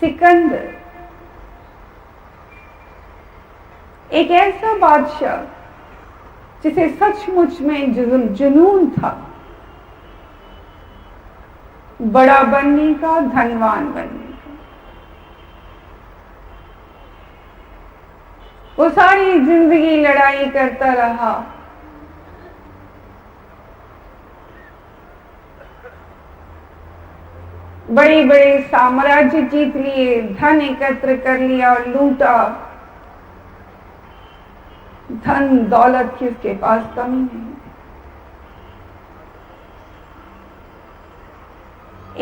सिकंदर एक ऐसा बादशाह जिसे सचमुच में जुनून था बड़ा बनने का, धनवान बनने का। वो सारी जिंदगी लड़ाई करता रहा, बड़े बड़े साम्राज्य जीत लिए, धन एकत्र कर लिया और लूटा। धन दौलत की उसके पास कमी नहीं।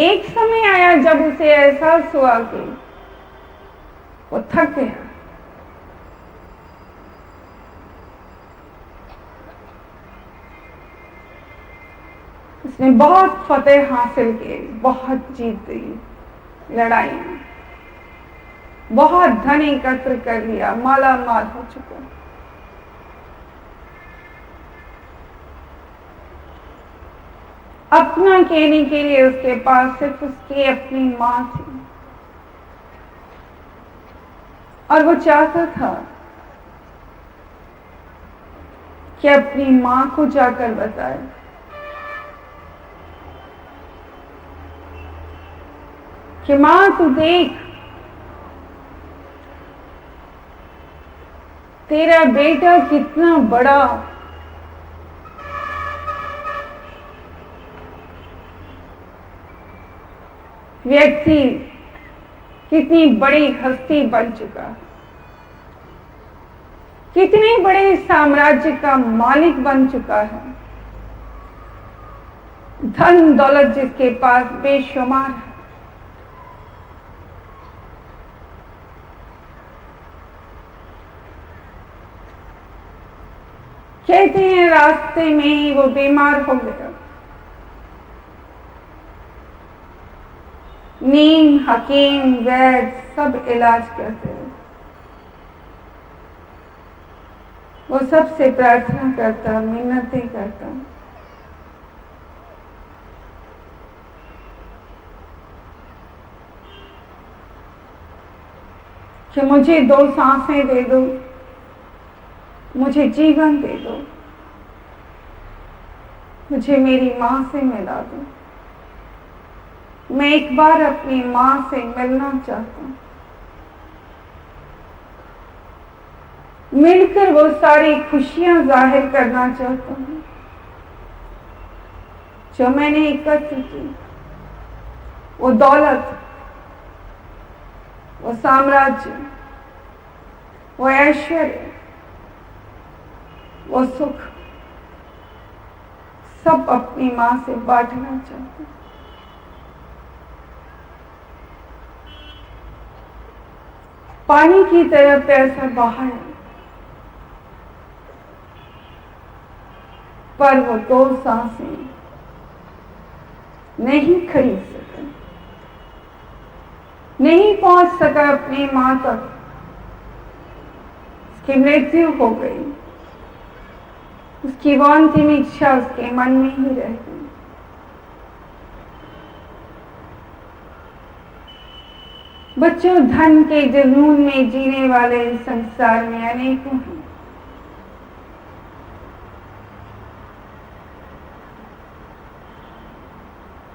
एक समय आया जब उसे एहसास हुआ कि वो थक गया। उसने बहुत फतेह हासिल किए, बहुत जीत गई लड़ाइयां, बहुत धन एकत्र कर लिया, माला माल हो चुका। अपना कहने के लिए उसके पास सिर्फ उसकी अपनी मां थी और वो चाहता था कि अपनी मां को जाकर बताए कि मां तू देख, तेरा बेटा कितना बड़ा व्यक्ति, कितनी बड़ी हस्ती बन चुका, कितने बड़े साम्राज्य का मालिक बन चुका है, धन दौलत जिसके पास बेशुमार है। कहते हैं रास्ते में ही वो बीमार हो गया। नीम, हकीम, वैद्य सब इलाज करते हैं। वो सबसे प्रार्थना करता, मिन्नतें करता, कि मुझे 2 सांसें दे दो, मुझे जीवन दे दो, मुझे मेरी मां से मिला दो। मैं एक बार अपनी मां से मिलना चाहता हूं। मिलकर वो सारी खुशियां जाहिर करना चाहता हूं जो मैंने एकत्र की। वो दौलत, वो साम्राज्य, वो ऐश्वर्य, वो सुख सब अपनी मां से बांटना चाहता हूं। पानी की तरह पैसा बहाया, पर वो 2 सांसें नहीं खरीद सका, नहीं पहुंच सका अपनी मां तक। उसकी मृत्यु हो गई, उसकी वो अंतिम इच्छा उसके मन में ही रह गई। बच्चों, धन के जुनून में जीने वाले इस संसार में अनेकों हैं।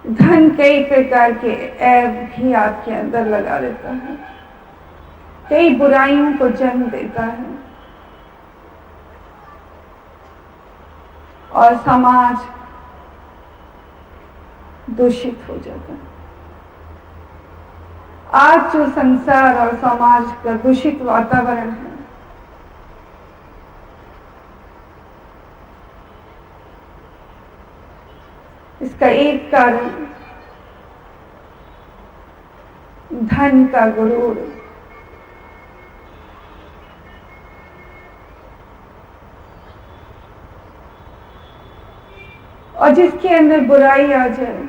धन कई प्रकार के ऐब भी आपके अंदर लगा देता है, कई बुराइयों को जन्म देता है और समाज दूषित हो जाता है। आज जो संसार और समाज का दूषित वातावरण है, इसका एक कारण धन का गुरूर, और जिसके अंदर बुराई आ जाए,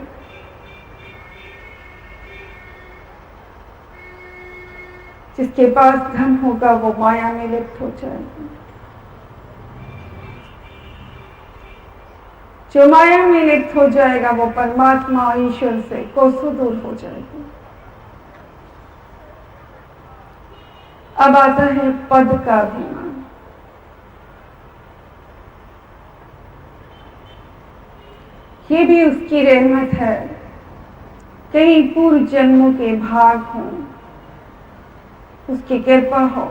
जिसके पास धन होगा वो माया में लिप्त हो जाएगा। जो माया में लिप्त हो जाएगा वो परमात्मा ईश्वर से कोसों दूर हो जाएगा। अब आता है पद का अभिमान। ये भी उसकी रहमत है, कई पूर्व जन्मों के भाग हों, उसकी कृपा हो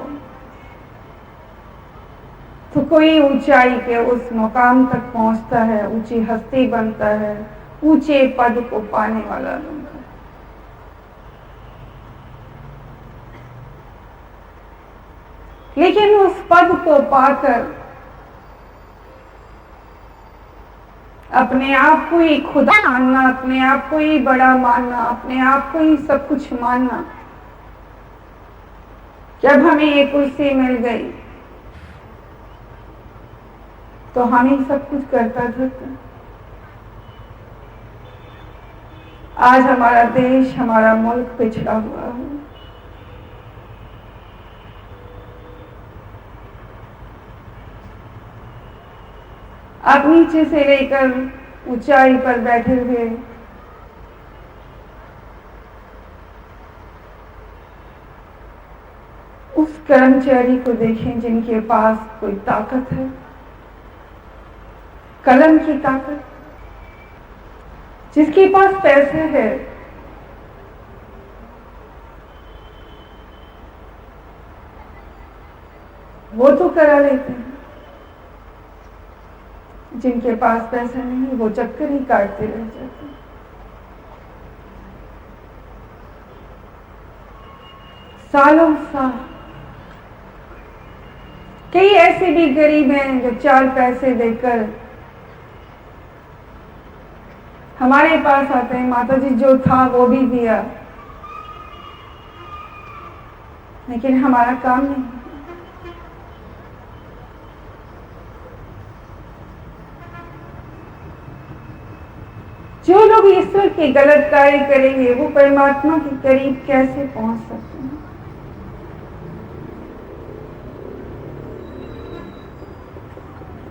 तो कोई ऊंचाई के उस मुकाम तक पहुंचता है, ऊंची हस्ती बनता है, ऊंचे पद को पाने वाला बनता है। लेकिन उस पद को पाकर अपने आप को ही खुदा मानना, अपने आप को ही बड़ा मानना, अपने आप को ही सब कुछ मानना, जब हमें ये कुर्सी मिल गई तो हम ही सब कुछ करता धरता। आज हमारा देश, हमारा मुल्क पिछड़ा हुआ है। आप नीचे से लेकर ऊंचाई पर बैठे हुए उस कर्मचारी को देखें जिनके पास कोई ताकत है, कलम की ताकत, जिसके पास पैसे है, वो तो करा लेते हैं। जिनके पास पैसा नहीं, वो चक्कर ही काटते रह जाते हैं। सालों साल कई ऐसे भी गरीब हैं जो 4 पैसे देकर हमारे पास आते हैं, माता जी जो था वो भी दिया, लेकिन हमारा काम नहीं। जो लोग ईश्वर की गलत कार्य करेंगे वो परमात्मा के करीब कैसे पहुंच सकते हैं?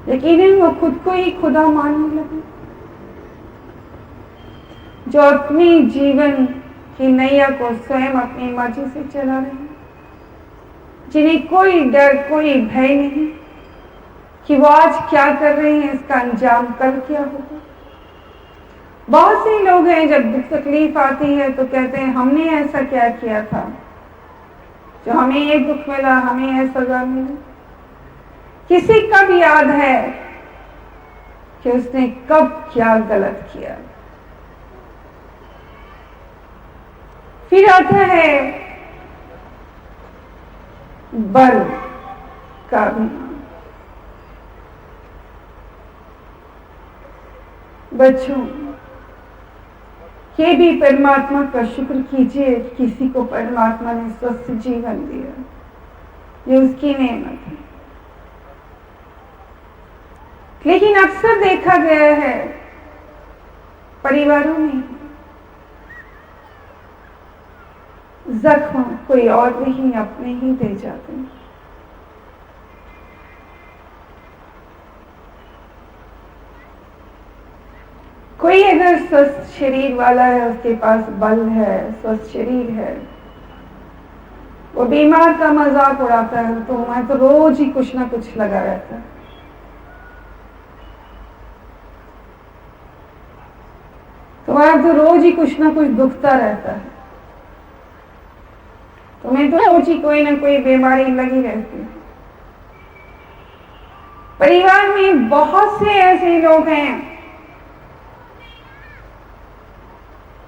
यकीनन वो खुद को ही खुदा मानने लगे। जो अपनी जीवन की नैया को स्वयं अपनी मर्जी से चला रहे हैं, जिन्हें कोई डर, कोई भय नहीं कि वो आज क्या कर रहे हैं, इसका अंजाम कल क्या होगा। बहुत से लोग हैं जब दुख तकलीफ आती है तो कहते हैं हमने ऐसा क्या किया था जो हमें ये दुख मिला, हमें ये सजा मिली। किसी कब याद है कि उसने कब क्या गलत किया? फिर आता है बल का अभिमान। बच्चों, ये भी परमात्मा का शुक्र कीजिए कि किसी को परमात्मा ने स्वस्थ जीवन दिया, ये उसकी नेमत है। लेकिन अक्सर देखा गया है परिवारों में जख्म कोई और नहीं, अपने ही दे जाते हैं। कोई अगर स्वस्थ शरीर वाला है, उसके पास बल है, स्वस्थ शरीर है, वो बीमार का मजाक उड़ाता है तो मैं तो रोज ही कुछ ना कुछ लगा रहता है। तुम्हारा तो रोज ही कुछ ना कुछ दुखता रहता है, तुम्हें तो रोज ही कोई ना कोई बीमारी लगी रहती है। परिवार में बहुत से ऐसे लोग हैं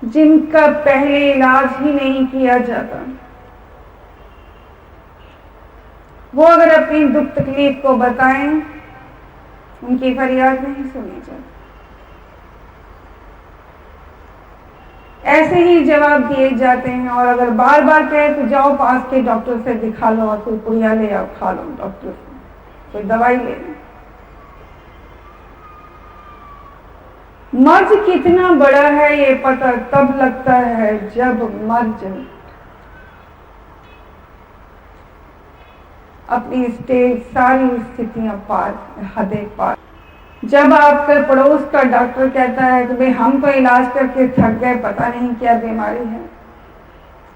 जिनका पहले इलाज ही नहीं किया जाता। वो अगर अपनी दुख तकलीफ को बताएं, उनकी फरियाद नहीं सुनी जाती। ऐसे ही जवाब दिए जाते हैं, और अगर बार बार कहे तो जाओ पास के डॉक्टर से दिखा लो और कोई पुड़िया ले आओ, खा लो, डॉक्टर से कोई दवाई ले लो। मर्ज कितना बड़ा है ये पता तब लगता है जब मर्ज अपनी स्टेज सारी स्थितियां पार, हदें पार। जब आपके पड़ोस का डॉक्टर कहता है कि भाई हम तो इलाज करके थक गए, पता नहीं क्या बीमारी है,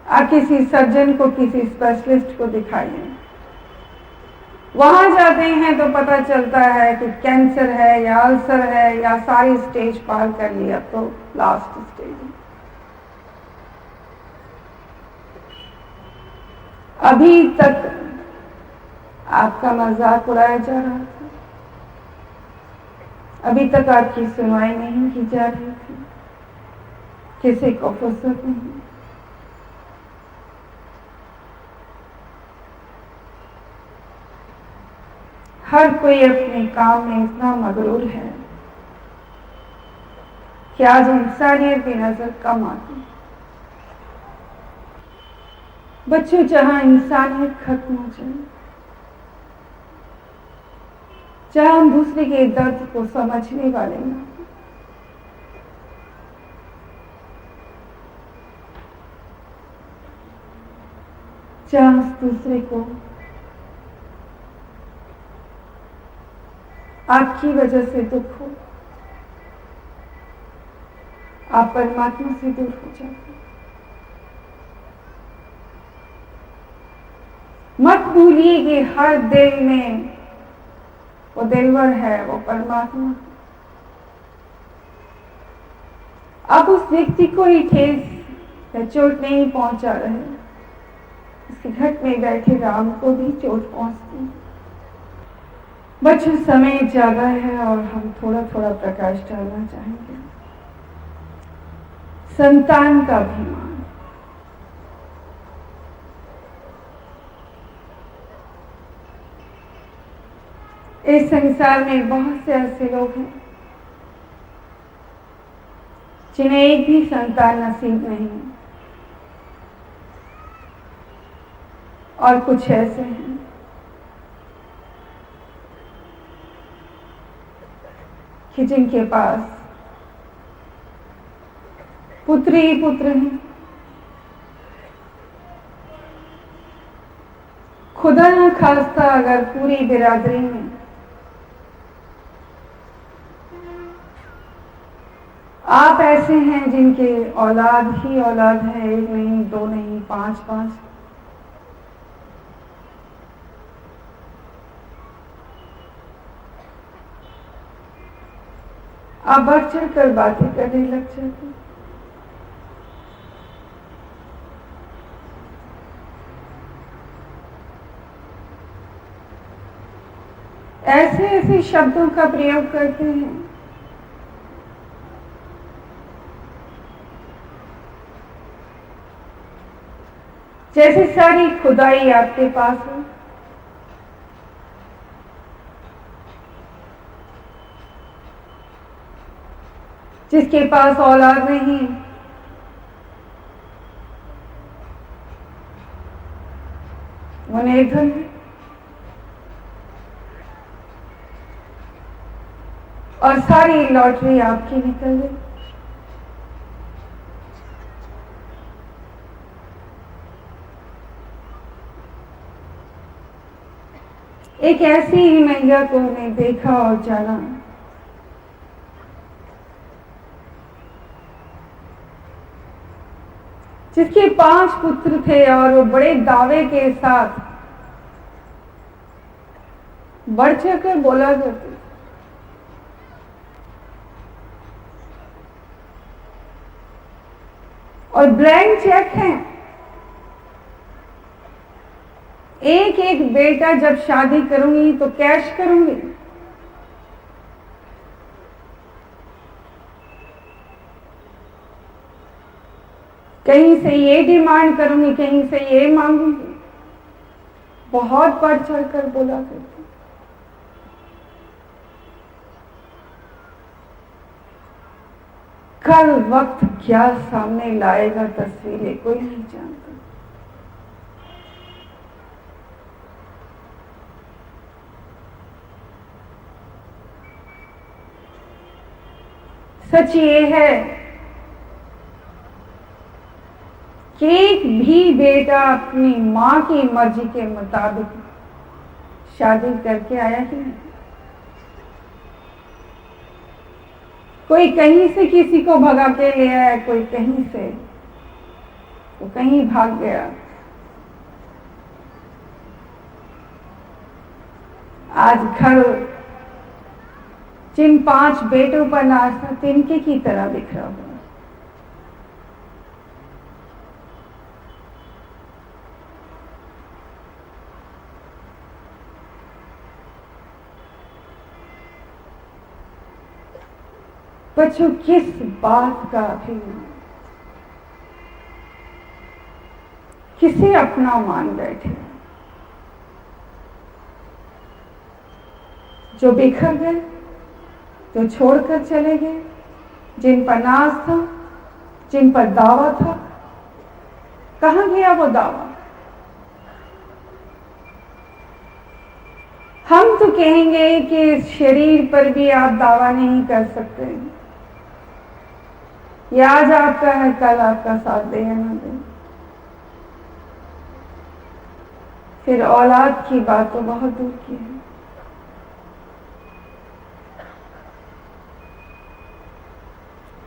आप किसी सर्जन को, किसी स्पेशलिस्ट को दिखाइए। वहां जाते हैं तो पता चलता है कि कैंसर है या अल्सर है या सारी स्टेज पार कर लिया, तो लास्ट स्टेज है। अभी तक आपका मजाक उड़ाया जा रहा था, अभी तक आपकी सुनवाई नहीं की जा रही थी, किसी को फुर्सत नहीं। हर कोई अपने काम में इतना मगरूर है कि आज इंसानियत की नजर कम आती। बच्चों, जहां इंसानियत खत्म हो जाए, जहां हम दूसरे के दर्द को समझने वाले ना, जहां दूसरे को आपकी वजह से दुख हो, आप परमात्मा से दूर हो जाते। मत भूलिए कि हर दिल में वो दिलवर है, वो परमात्मा। आप उस व्यक्ति को ही ठेस या चोट नहीं पहुंचा रहे, उसके घर में बैठे राम को भी चोट पहुंचती है। बच्चों, समय ज्यादा है और हम थोड़ा थोड़ा प्रकाश डालना चाहेंगे। संतान का अभिमान। इस संसार में बहुत से ऐसे लोग हैं जिन्हें एक भी संतान नसीब नहीं, और कुछ ऐसे हैं कि जिनके पास पुत्र ही पुत्र हैं। खुदा न खास्ता अगर पूरी बिरादरी में आप ऐसे हैं जिनके औलाद ही औलाद है, एक नहीं, दो नहीं, पांच पांच, आप बढ़ चढ़कर बातें करने लग जाते। ऐसे ऐसे शब्दों का प्रयोग करते हैं जैसे सारी खुदाई आपके पास है, जिसके पास औलाद नहीं वो निर्धन है, और सारी लॉटरी आपकी निकल गई। एक ऐसी ही महिला को मैं देखा और जाना जिसके 5 पुत्र थे और वो बड़े दावे के साथ बढ़ चढ़कर बोला करते, और ब्लैंक चेक है। एक एक बेटा जब शादी करूंगी तो कैश करूंगी, कहीं से ये डिमांड करूंगी, कहीं से ये मांगूंगी। बहुत बढ़ चढ़कर बोला करती। कल वक्त क्या सामने लाएगा तस्वीरें कोई नहीं जानता। सच ये है कि एक भी बेटा अपनी मां की मर्जी के मुताबिक शादी करके आया ही नहीं। कोई कहीं से किसी को भगा के ले आया, कोई कहीं से, तो कहीं भाग गया। आज घर जिन 5 बेटों पर नाज था तिनके की तरह बिखरा हुआ। बच्चों, किस बात का अभिमान, किसे अपना मान बैठे, जो बिखर गए, जो छोड़कर चले गए, जिन पर नाज था, जिन पर दावा था, कहां गया वो दावा? हम तो कहेंगे कि इस शरीर पर भी आप दावा नहीं कर सकते। ये आज आपका है, कल आपका साथ दे या ना दे। फिर औलाद की बात तो बहुत दूर की है।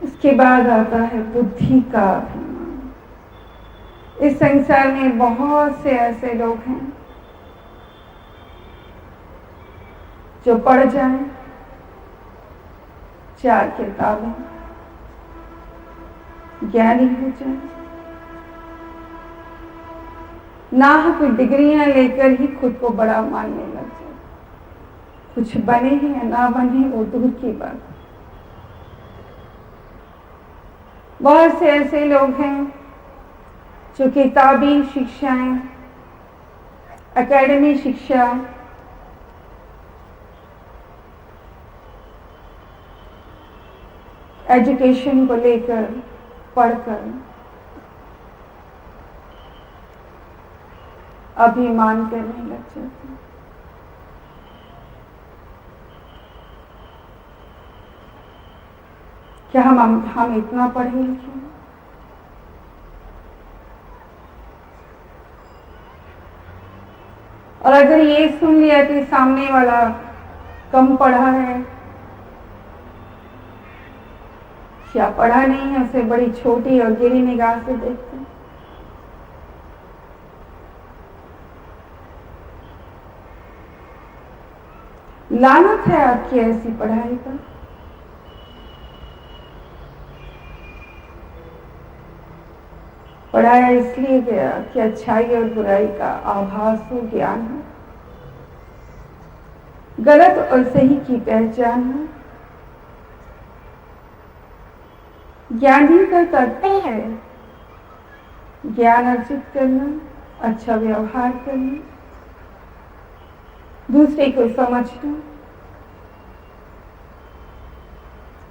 उसके बाद आता है बुद्धि का अभिमान। इस संसार में बहुत से ऐसे लोग हैं जो पढ़ जाएं 4 किताबें, ज्ञानी हो जाए, नाहक डिग्रियां लेकर ही खुद को बड़ा मानने लग जाए। कुछ बने या ना बने वो दूर की बात। बहुत से ऐसे लोग हैं जो किताबी शिक्षाएं, एकेडमी शिक्षा, एजुकेशन को लेकर पढ़कर अभिमान करने लग जाते हैं। क्या हम इतना पढ़े लिखे हैं? और अगर ये सुन लिया कि सामने वाला कम पढ़ा है या पढ़ा नहीं है, उसे बड़ी छोटी और गिरी निगाह से देखते हैं। लानत है आपकी ऐसी पढ़ाई पर। पढ़ाया इसलिए गया कि अच्छाई और बुराई का आभास हो, ज्ञान हो, गलत और सही की पहचान हो। ज्ञानी का कर्तव्य है ज्ञान अर्जित करना, अच्छा व्यवहार करना, दूसरे को समझना,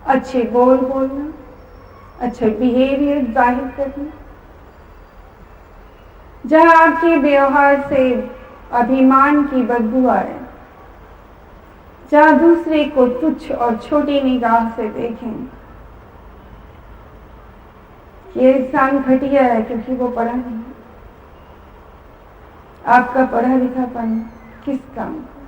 अच्छे बोल बोलना, अच्छे बिहेवियर जाहिर करना। जहां आपके व्यवहार से अभिमान की बदबू आए, जहां दूसरे को तुच्छ और छोटी निगाह से देखें, ये इंसान घटिया है क्योंकि वो पढ़ा नहीं। आपका पढ़ा लिखापन किस काम का?